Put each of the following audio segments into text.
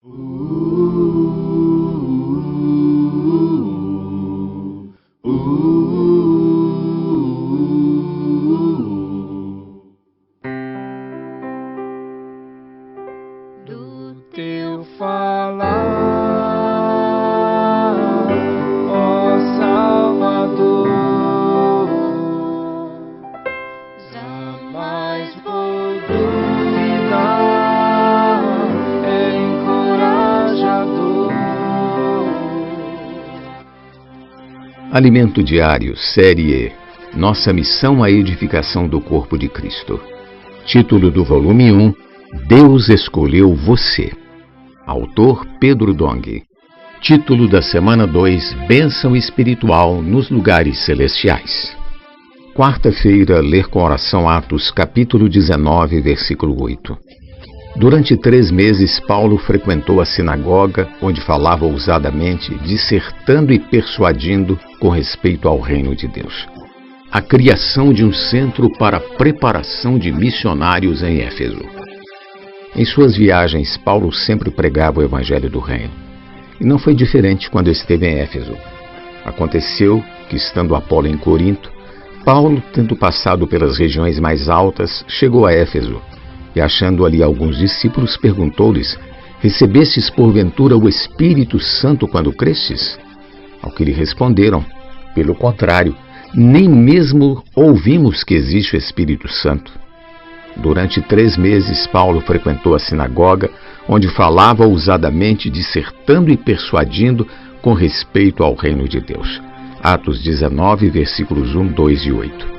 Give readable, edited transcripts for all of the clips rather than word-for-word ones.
Do teu falar, ó Salvador, jamais vou duvidar, é encorajador. Alimento Diário, Série E. Nossa missão à edificação do corpo de Cristo. Título do volume 1. Deus escolheu você. Autor Pedro Dong. Título da semana 2. Bênção espiritual nos lugares celestiais. Quarta-feira, ler com oração Atos, capítulo 19, versículo 8. Durante 3 meses, Paulo frequentou a sinagoga, onde falava ousadamente, dissertando e persuadindo com respeito ao reino de Deus. A criação de um centro para a preparação de missionários em Éfeso. Em suas viagens, Paulo sempre pregava o evangelho do reino. E não foi diferente quando esteve em Éfeso. Aconteceu que, estando Apolo em Corinto, Paulo, tendo passado pelas regiões mais altas, chegou a Éfeso e, achando ali alguns discípulos, perguntou-lhes: recebestes porventura o Espírito Santo quando crestes? Ao que lhe responderam: pelo contrário, nem mesmo ouvimos que existe o Espírito Santo. Durante 3 meses, Paulo frequentou a sinagoga, onde falava ousadamente, dissertando e persuadindo com respeito ao reino de Deus. Atos 19, versículos 1, 2 e 8.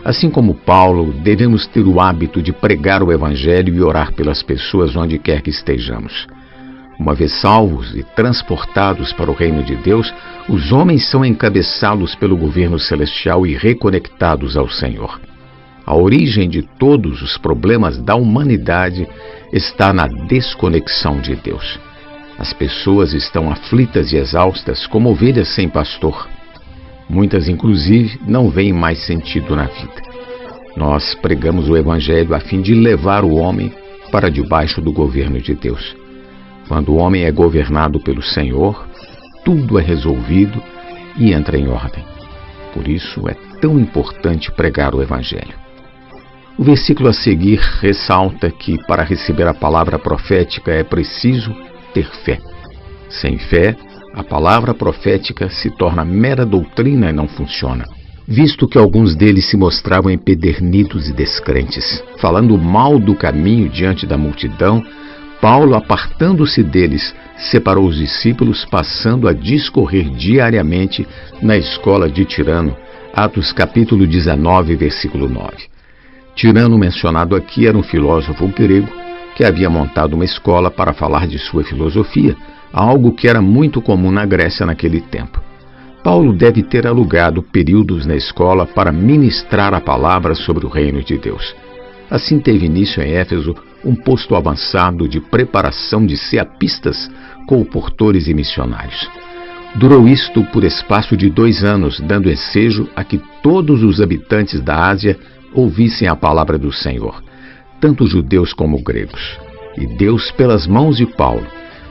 Assim como Paulo, devemos ter o hábito de pregar o Evangelho e orar pelas pessoas onde quer que estejamos. Uma vez salvos e transportados para o reino de Deus, os homens são encabeçados pelo governo celestial e reconectados ao Senhor. A origem de todos os problemas da humanidade está na desconexão de Deus. As pessoas estão aflitas e exaustas como ovelhas sem pastor. Muitas, inclusive, não veem mais sentido na vida. Nós pregamos o Evangelho a fim de levar o homem para debaixo do governo de Deus. Quando o homem é governado pelo Senhor, tudo é resolvido e entra em ordem. Por isso é tão importante pregar o Evangelho. O versículo a seguir ressalta que para receber a palavra profética é preciso ter fé. Sem fé, a palavra profética se torna mera doutrina e não funciona, visto que alguns deles se mostravam empedernidos e descrentes, falando mal do caminho diante da multidão. Paulo, apartando-se deles, separou os discípulos, passando a discorrer diariamente na escola de Tirano. Atos capítulo 19, versículo 9. Tirano, mencionado aqui, era um filósofo grego que havia montado uma escola para falar de sua filosofia, algo que era muito comum na Grécia naquele tempo. Paulo deve ter alugado períodos na escola para ministrar a palavra sobre o reino de Deus. Assim teve início em Éfeso um posto avançado de preparação de ceapistas, colportores e missionários. Durou isto por espaço de 2 anos, dando ensejo a que todos os habitantes da Ásia ouvissem a palavra do Senhor, tanto judeus como gregos. E Deus, pelas mãos de Paulo,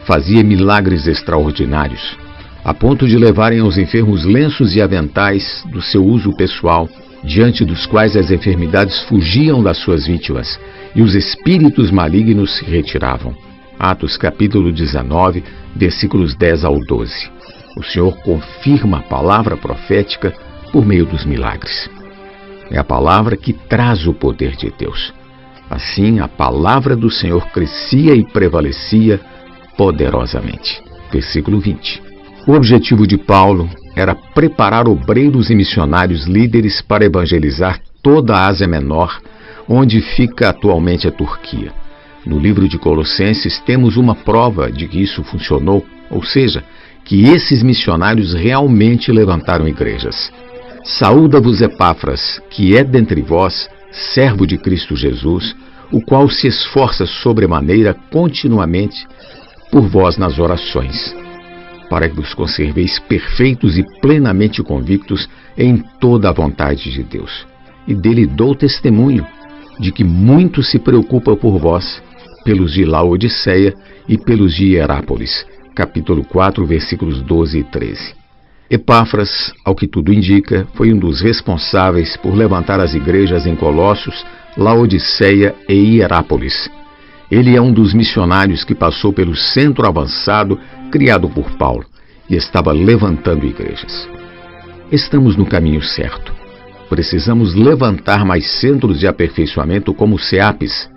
fazia milagres extraordinários, a ponto de levarem aos enfermos lenços e aventais do seu uso pessoal, diante dos quais as enfermidades fugiam das suas vítimas e os espíritos malignos se retiravam. Atos capítulo 19, versículos 10 ao 12. O Senhor confirma a palavra profética por meio dos milagres. É a palavra que traz o poder de Deus. Assim, a palavra do Senhor crescia e prevalecia poderosamente. Versículo 20. O objetivo de Paulo era preparar obreiros e missionários líderes para evangelizar toda a Ásia Menor, onde fica atualmente a Turquia. No livro de Colossenses temos uma prova de que isso funcionou, ou seja, que esses missionários realmente levantaram igrejas. Saúda-vos Epáfras, que é dentre vós, servo de Cristo Jesus, o qual se esforça sobremaneira continuamente por vós nas orações, para que vos conserveis perfeitos e plenamente convictos em toda a vontade de Deus. E dele dou testemunho de que muito se preocupa por vós pelos de Laodiceia e pelos de Hierápolis. Capítulo 4, versículos 12 e 13. Epáfras, ao que tudo indica, foi um dos responsáveis por levantar as igrejas em Colossos, Laodiceia e Hierápolis. Ele é um dos missionários que passou pelo centro avançado criado por Paulo e estava levantando igrejas. Estamos no caminho certo. Precisamos levantar mais centros de aperfeiçoamento como CEAPs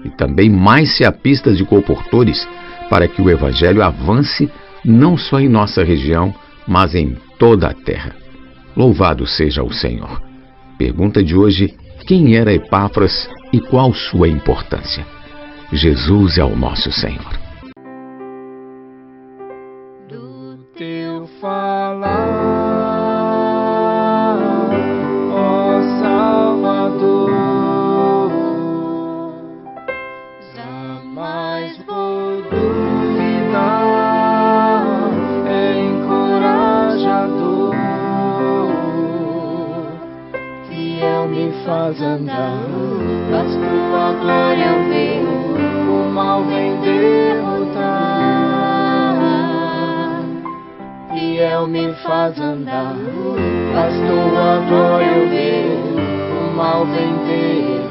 e também mais CEAPistas de colportores para que o Evangelho avance não só em nossa região, mas em toda a terra. Louvado seja o Senhor. Pergunta de hoje: quem era Epáfras e qual sua importância? Jesus é o nosso Senhor. Do teu falar, ó Salvador, jamais vou duvidar, é encorajador, fiel me faz andar, faz tua glória ver, o mal vem derrotar. Fiel me faz andar, faz tua glória ver, o mal vem derrotar.